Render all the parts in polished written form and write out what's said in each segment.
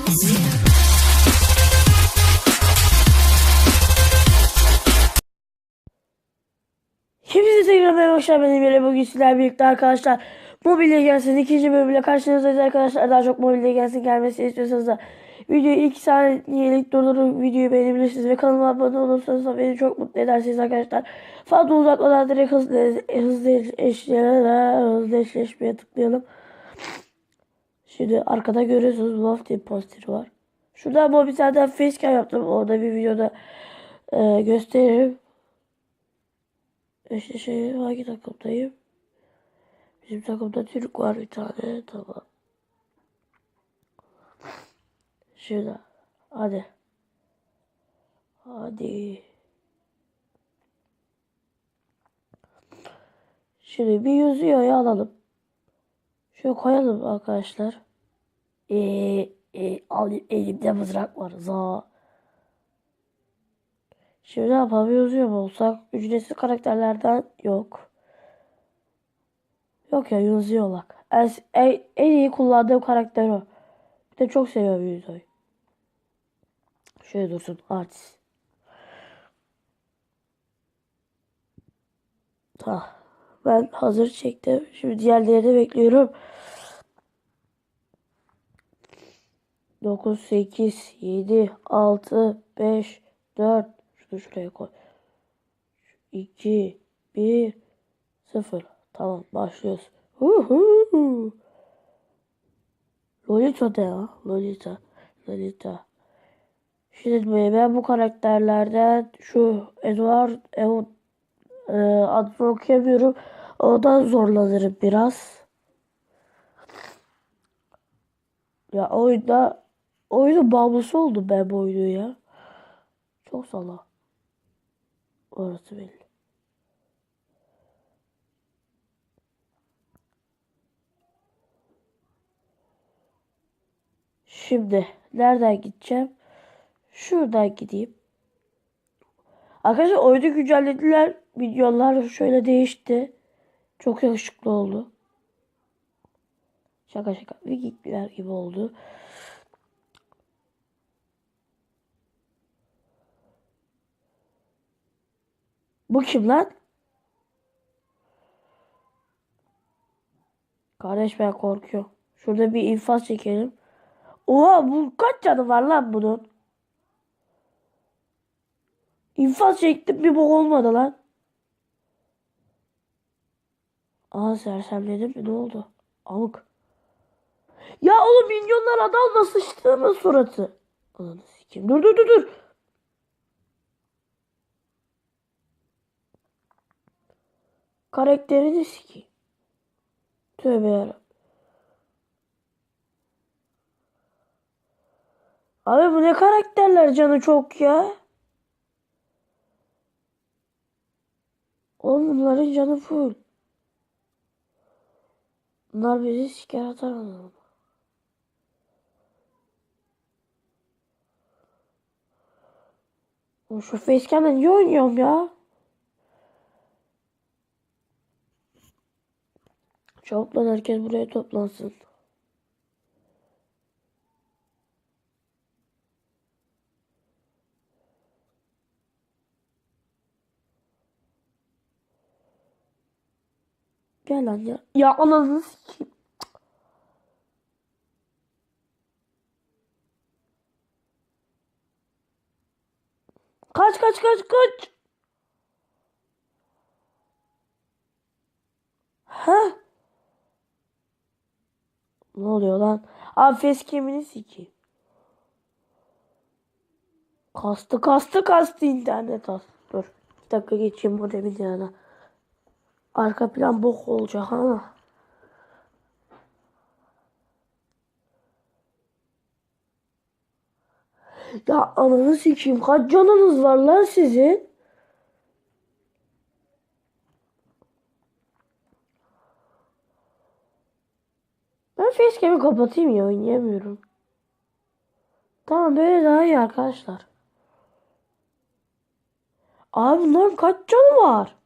Hepinize tekrar merhaba arkadaşlar, benim Emre. Bugün sizlerle birlikte arkadaşlar Mobile Legends'in ikinci bölümüyle karşınızdayız arkadaşlar. Daha çok Mobile Legends'in gelmesini istiyorsanız da videoyu 2 saniyelik durdurup videoyu beğenebilirsiniz ve kanalıma abone olursanız da beni çok mutlu edersiniz arkadaşlar. Fazla uzatmadan direkt hızlı eşleşmeye tıklayalım. Şimdi arkada görüyorsunuz Wolf diye posteri var. Şurada ama bir tane facecam yaptım, orada bir videoda gösteririm. İşte hangi takımdayım? Bizim takımda Türk var bir tane. Tamam. Şurada. Hadi. Hadi. Şimdi bir yüzüğü alalım. Şöyle koyalım arkadaşlar. Elimde mızrak var. Şimdi ne yapalım? Yüzüğü mu olsak? Ücretsiz karakterlerden yok. Yok ya, yüzüğü olak. En iyi kullandığım karakter o. Bir de çok seviyorum yüzüğü. Şöyle dursun. Artist. Tamam. Ben hazır çektim. Şimdi diğerlerini bekliyorum. 9, 8, 7, 6, 5, 4. Şunu şuraya koy. 2, 1, 0. Tamam, başlıyoruz. Lolita de ya. Lolita. Lolita. Şimdi ben bu karakterlerden şu adını okuyamıyorum. Ondan zorlanırım biraz. Ya oyunun bağımlısı oldum ben bu oyunu ya. Çok salak. Orası belli. Şimdi nereden gideceğim? Şuradan gideyim. Arkadaşlar oyunu güncellediler. Minyonlar şöyle değişti. Çok yakışıklı oldu. Şaka şaka. Vikingler gibi oldu. Bu kim lan? Kardeş, ben korkuyorum. Şurada bir infaz çekelim. Oha, bu kaç canı var lan bunun? İnfaz çektim, bir bok olmadı lan. Aa, sersemledim mi, ne oldu? Amık. Ya oğlum, minyonlar adamla sıçtığımın suratı. Ananı sikeyim. Dur dur dur dur. Karakterini sikeyim. Tövbe yarabbim. Abi bu ne karakterler, canı çok ya. Oğlum bunların canı full. Bunlar bizi siker atar anam. Şu facecam'la niye oynuyorum ya? Çabuk lan, herkes buraya toplansın. Gel lan ya. Ya ananı sikeyim. Kaç kaç kaç kaç. Ha? Ne oluyor lan? Abi facecam'ini sikeyim. Kastı internet az. Dur. Bir dakika geçeyim modemin yanına. Arka plan bok olacak ama. Ya ananı sikeyim. Kaç canınız var lan sizin? Ben facecam'i kapatayım ya, oynayamıyorum. Tamam, böyle daha iyi arkadaşlar. Abi bunların kaç canı var?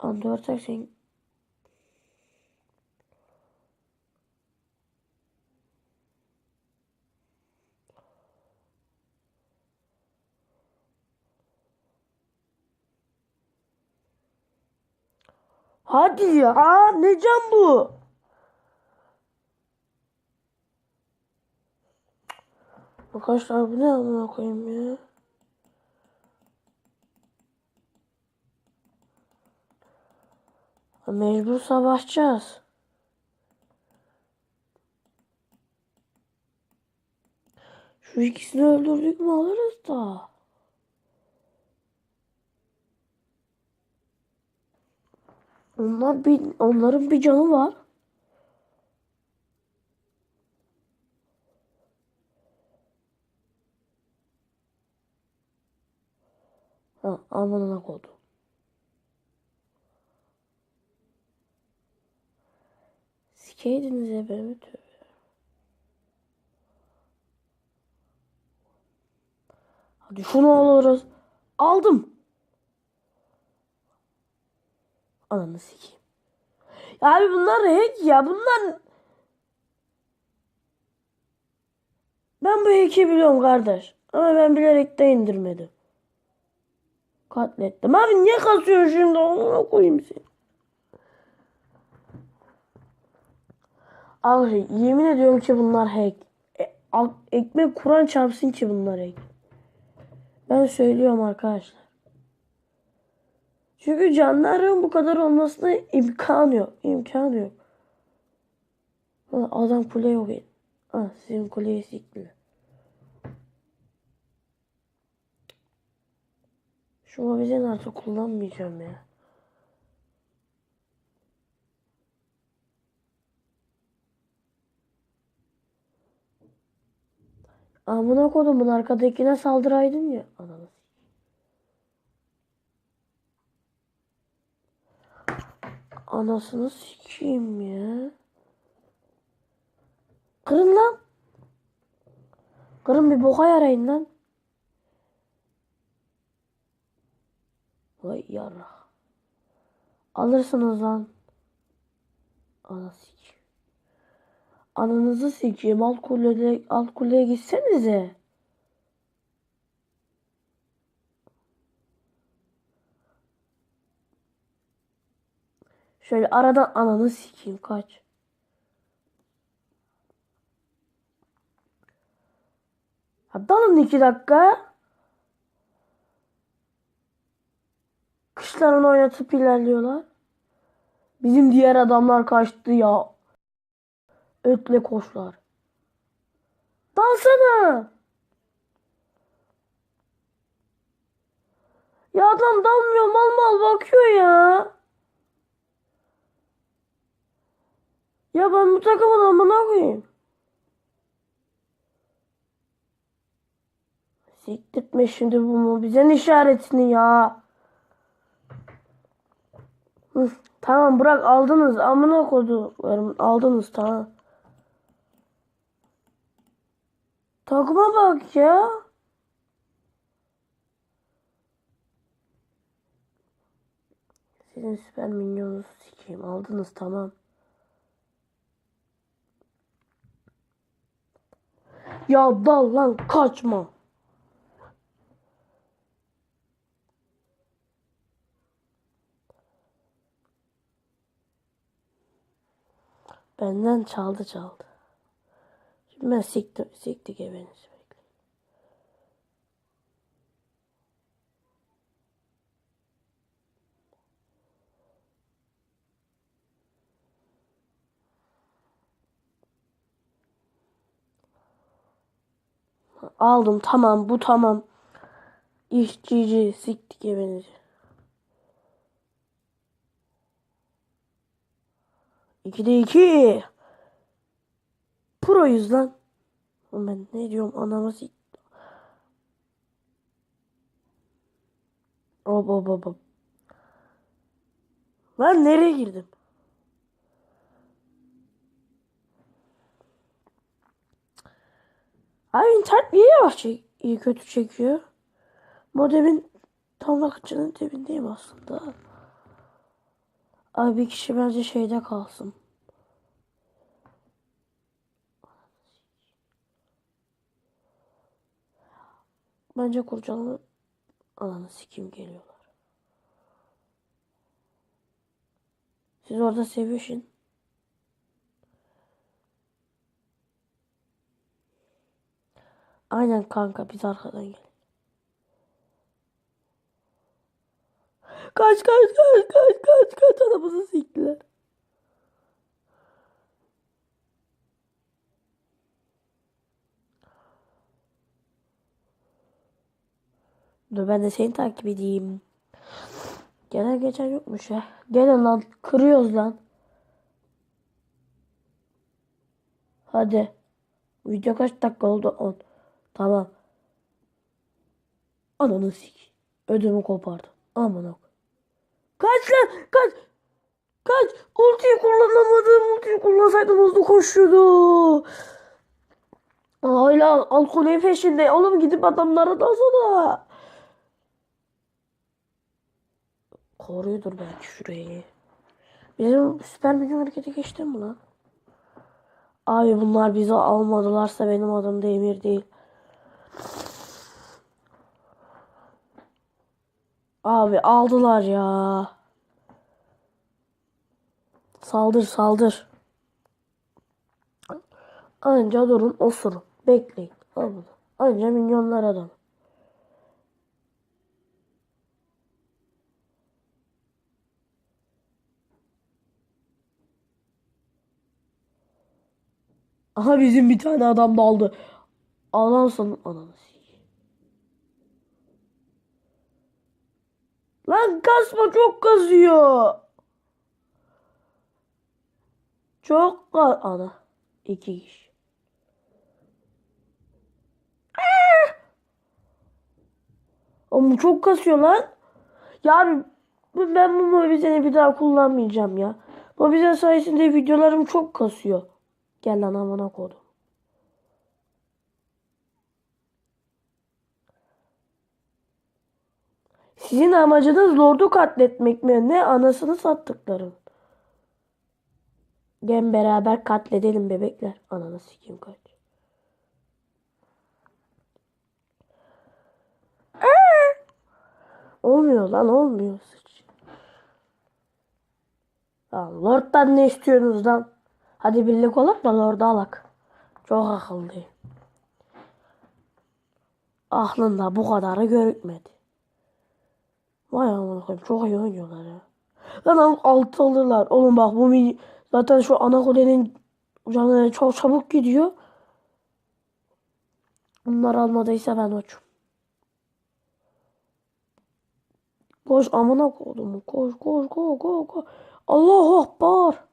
Undertaking. Hadi ya. Ne can bu? Arkadaşlar bu ne amına koyayım ya? Mecbur savaşacağız. Şu ikisini öldürdük mü alırız da. Onların bir canı var. Amanına kodu. Sikeydiniz ya beni, tövbe. Hadi şunu alırız. Aldım. Ananı sikeyim. Ya abi bunlar hack ya. Ben bu hack'i biliyorum kardeş. Ama ben bilerek de indirmedim. Katlettim. Abi niye kasıyorsun şimdi? Ona koyayım seni. Abi yemin ediyorum ki bunlar hack. Ekmek Kur'an çarpsın ki bunlar hack. Ben söylüyorum arkadaşlar. Çünkü canların bu kadar olmasına imkanı yok. İmkanı yok. Adam kule yok. Sizin kuleyi siktiler. Şu mobizen artık kullanmayacağım ya. Amına kodumun arkadakine saldıraydın ya. Ananı. Anasını sikeyim ya. Kırın lan. Kırın bir boka yarayın lan. Vay yarra. Alırsınız lan. Ananı sikeyim. Ananızı sikeyim. Alt kuleye gitsenize. Şöyle aradan ananı sikeyim, kaç. Ha, dalın 2 dakika. Kışlarını oynatıp ilerliyorlar. Bizim diğer adamlar kaçtı ya. Ötle koşlar. Dalsana. Ya adam dalmıyor, mal mal bakıyor ya. Ya ben bu takımın amına koyayım. Siktirtme şimdi bunu, bize işaretini ya. Tamam bırak, aldınız amına koduklarım, aldınız tamam. Takıma bak ya. Sizin süper minyonunuzu sikeyim, aldınız tamam. Ya dal lan, kaçma. Benden çaldı. Şimdi ben siktik evinizi. Aldım tamam, bu tamam. İşçici siktik evinizi. 2'de 2. Proyuz lan. Ben ne diyorum, anamı sik. Hop. Ben nereye girdim? Abi internet niye iyi kötü çekiyor? Modemin tam akıcının dibindeyim aslında. Abi bir kişi bence şeyde kalsın. Bence kurcalanır. Ananı sikim geliyorlar. Siz orada sevişin. Aynen kanka biz arkadan gel. Kaç adamızı siktiler. Dur ben de seni takip edeyim. Gelen geçen yokmuş ya. Gelin lan kırıyoruz lan. Hadi. Video kaç dakika oldu? 10. Tamam. Ananı sik. Ödümü kopardı. Aman ok. Kaç lan kaç. Kaç. Ultiyi kullanamadım. Ultiyi kullansaydım hızlı koşuyordu. Hala alkolün peşinde. Oğlum gidip adamlara dalsana. Koruyordur belki şurayı. Benim süper milyon harekete geçtim mi lan? Abi bunlar bizi almadılarsa benim adım da Emir değil. Abi aldılar ya. Saldır saldır. Anca durun osurun. Bekleyin. Al bunu. Anca milyonlar adam. Aha bizim bir tane adam daldı. Adamsın ananı sikeyim. Lan kasma çok kazıyor. Çok ana. İki kişi. Ama çok kasıyor lan. Ya abi, ben bu Mobizen'i bir daha kullanmayacağım ya. Mobizen sayesinde videolarım çok kasıyor. Gel lan amına koydum. Sizin amacınız Lord'u katletmek mi? Ne anasını sattıklarım. Gel beraber katledelim bebekler. Ananı sikeyim kaç. Olmuyor lan olmuyor. Sıç. Lan Lord'dan ne istiyorsunuz lan? Hadi birlik olak da Lord'u alak. Çok akıllıyım. Aklında bu kadarı görükmedi. Vay amına koyayım çok iyi oynuyorlar ya. Lan altı alırlar. Oğlum bak bu zaten şu ana kulenin canı çok çabuk gidiyor. Bunlar almadıysa ben uçum. Koş amına koydum. Koş koş koş koş koş. Allahu Akbar.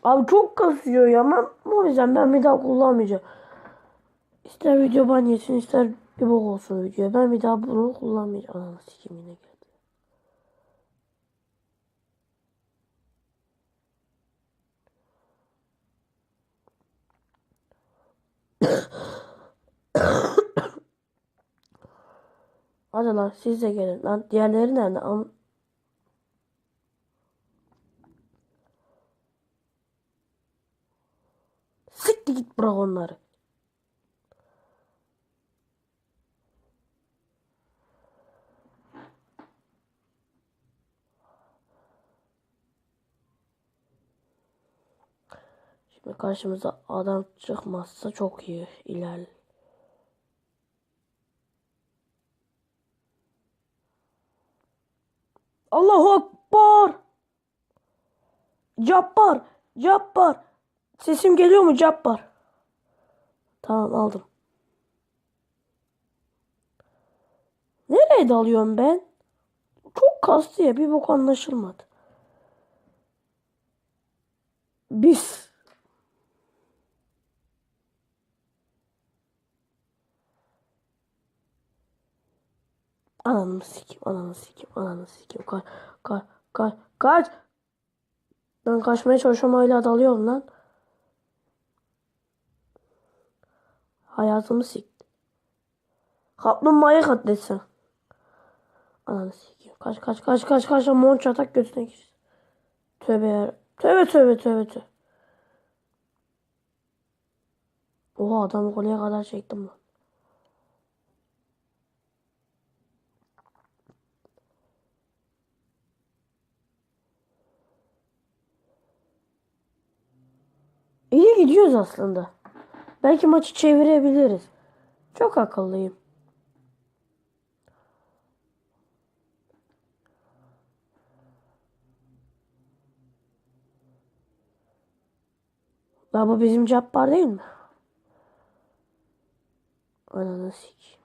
Abi çok kasıyor ya. O yüzden ben bir daha kullanmayacağım. İster video ban yesin ister bir bok olsun video. Ben bir daha bunu kullanmayacağım. Ananı sikeyim yine geldi. Hadi lan siz de gelin. Lan diğerleri nerede? Siktir git bırak onları. Şimdi karşımıza adam çıkmazsa çok iyi ilerle. Allahu Akbar. Cabbar. Cabbar. Sesim geliyor mu Cabbar? Tamam aldım. Nereye dalıyorum ben? Çok kastı ya bir bok anlaşılmadı. Biz. Ananı sikeyim, ananı sikeyim, ananı sikeyim. Kaç. Ben kaçmaya çalışıyorum hala dalıyorum lan. Hayatımı sikti. Kaplumbağayı katletsen. Ananı sikeyim. Kaç. Monç atak götüne gir. Tövbe ya. Tövbe. Oha adamı koleye kadar çektim lan. İyi gidiyoruz aslında. Belki maçı çevirebiliriz. Çok akıllıyım. Ya bu bizim Cabbar değil mi? Ananı sik.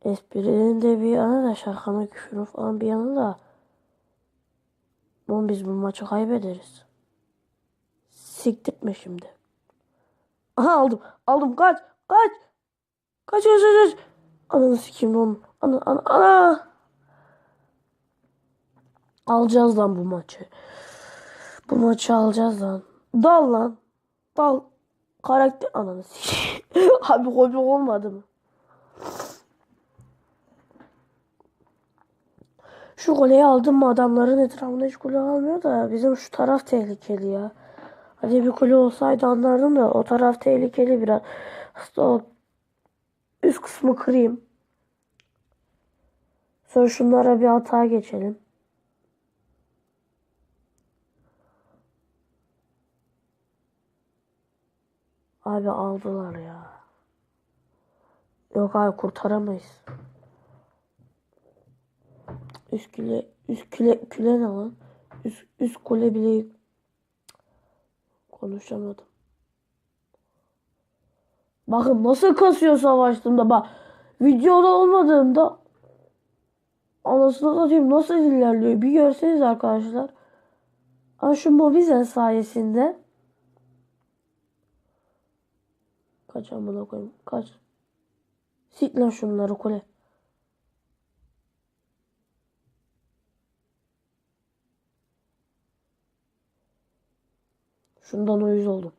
Esprinin de bir yana da şakanın küfürün falan bir yana da. Oğlum biz bu maçı kaybederiz. Siktirtme şimdi. Aha aldım kaç. Ananı sikeyim oğlum. Ana. Alacağız lan bu maçı. Bu maçı alacağız lan. Dal lan. Dal. Karakter ananı sikeyim. Abi hobi olmadı mı? Şu goleyi aldım mı adamların etrafında hiç gol almıyor da bizim şu taraf tehlikeli ya. Hadi bir kule olsaydı anlardım da o taraf tehlikeli biraz. Aslında o üst kısmı kırayım. Sonra şunlara bir hata geçelim. Abi aldılar ya. Yok abi kurtaramayız. Üst küle ne lan? Üst kule bile konuşamadım. Bakın nasıl kasıyor savaştığımda bak. Videoda olmadığımda anasını satayım nasıl ilerliyor bir görseniz arkadaşlar. Ama şu Mobizen sayesinde kaç amına koyayım kaç. Sik lan şunları kule. Şundan uyuz oldum.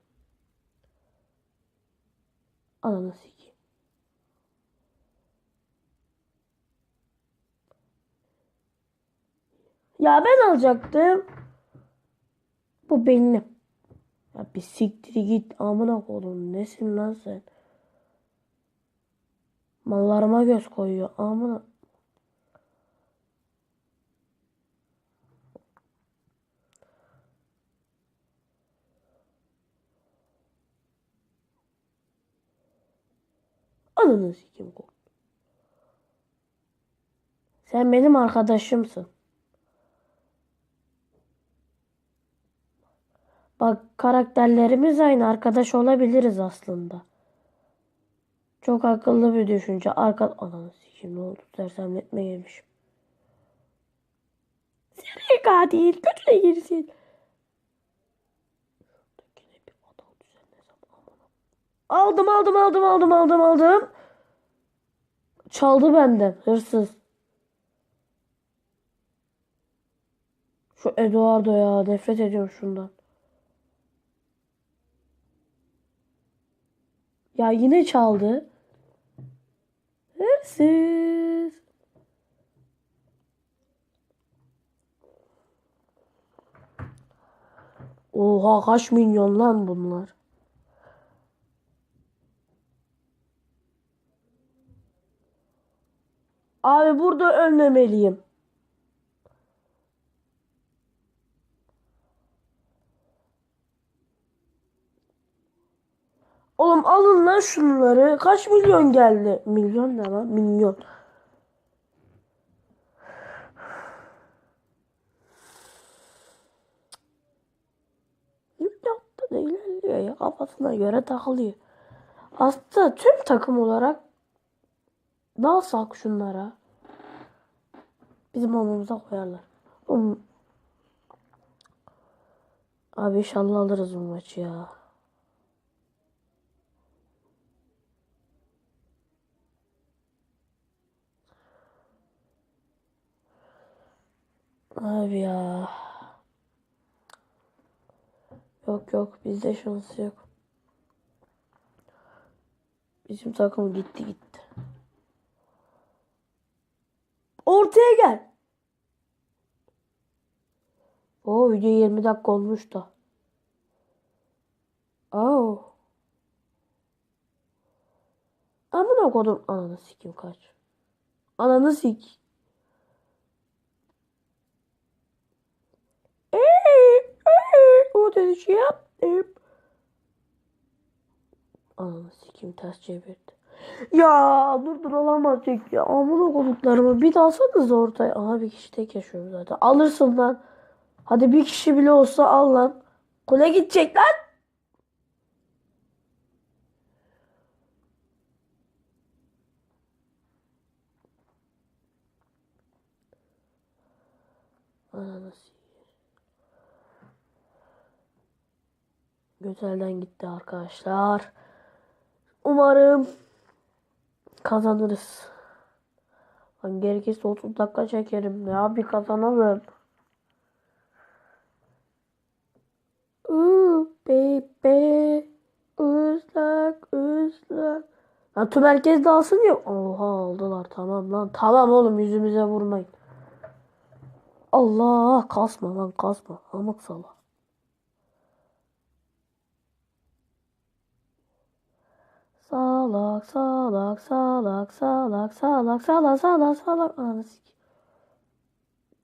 Ananı sikeyim. Ya ben alacaktım. Bu benim. Ya bir siktir git amına koydum. Nesin lan sen? Mallarıma göz koyuyor amına. Ananı sikeyim. Sen benim arkadaşımsın. Bak karakterlerimiz aynı arkadaş olabiliriz aslında. Çok akıllı bir düşünce. Ananı sikeyim ne oldu? Sersemletme yemişim. Seri değil. Götüne girsin. Yine bir adam düzenlesem aldım. Çaldı benden hırsız. Şu Eduardo ya nefret ediyorum şundan. Ya yine çaldı. Hırsız. Oha kaç milyon lan bunlar. Abi burada ölmemeliyim. Oğlum alın lan şunları. Kaç milyon geldi? Milyon ne lan? Milyon. Milyonda da ilerliyor ya. Kafasına göre takılıyor. Aslında tüm takım olarak dalsak şunlara. Bizim omumuza koyarlar. Oğlum, abi inşallah alırız bu maçı ya. Abi ya. Yok bizde şansı yok. Bizim takım gitti. Ortaya gel. O video 20 dakika olmuş da. Oh. Amına kodum. Ananı sikim kaç. Ananı sik. O dedi şey yaptım. Ananı sikim ters çevirdi. Ya dur alamayacak ya. Amına koduklarımı bir dalsanız ortaya. Aha bir kişi tek yaşıyor zaten. Alırsın lan. Hadi bir kişi bile olsa al lan. Kule gidecek lan. Ananı sikim. Gözelden gitti arkadaşlar. Umarım kazanırız. Ben gerekirse 30 dakika çekerim ya, bir kazanalım. Baby. Islak. Lan tüm herkes dalsın ya. Oha aldılar, tamam lan. Tamam oğlum, yüzümüze vurmayın. Allah kasma lan kasma. Amık sala. Salak. Ananı sik.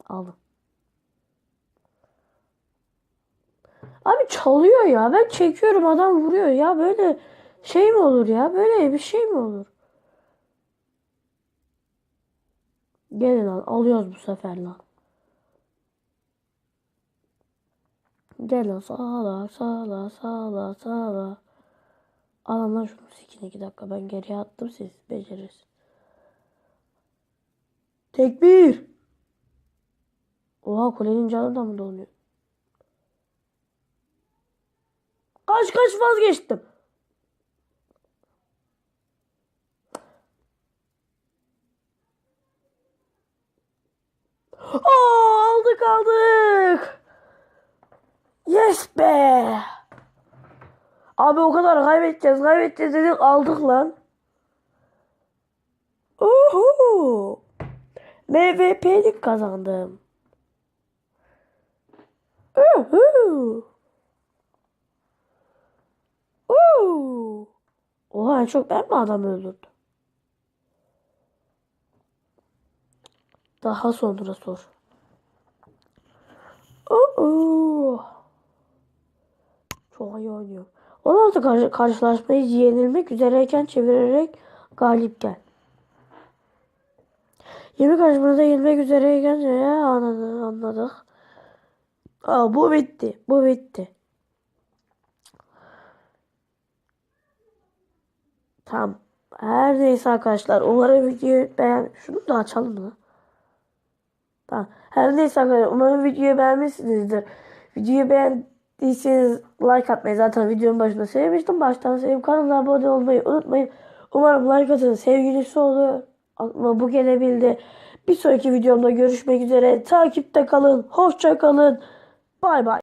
Aldım. Abi çalıyor ya. Ben çekiyorum, adam vuruyor ya. Böyle şey mi olur ya? Böyle bir şey mi olur? Gelin lan. Alıyoruz bu sefer lan. Gel lan. Sağla. Alın lan şunu sikin, 2 dakika. Ben geriye attım, siz beceririz. Tekbir. Oha, kulenin canı da mı donuyor? Kaç vazgeçtim. Oo, aldık. Yes be. Abi o kadar kaybedeceğiz dedik, aldık lan. Uhu. MVP'lik kazandım. Uhu. Uhu. Oha, en çok ben mi adam öldürdüm? Daha sonra sor. Uhu. Çok iyi oynuyor. 16 karşılaşmayı yenilmek üzereyken çevirerek galip gel. 20 karşımızda yenilmek üzereyken ya, anladık. Aa, bu bitti. Tamam. Her neyse arkadaşlar, umarım videoyu şunu da açalım mı? Tamam. Her neyse arkadaşlar, umarım videoyu beğenmişsinizdir. Videoyu beğendiyseniz like atmayı zaten videonun başında söylemiştim. Baştan söyleyeyim, kanala abone olmayı unutmayın. Umarım like atın, sevgilisi olur. Aklıma bu gelebildi. Bir sonraki videomda görüşmek üzere. Takipte kalın. Hoşça kalın. Bay bay.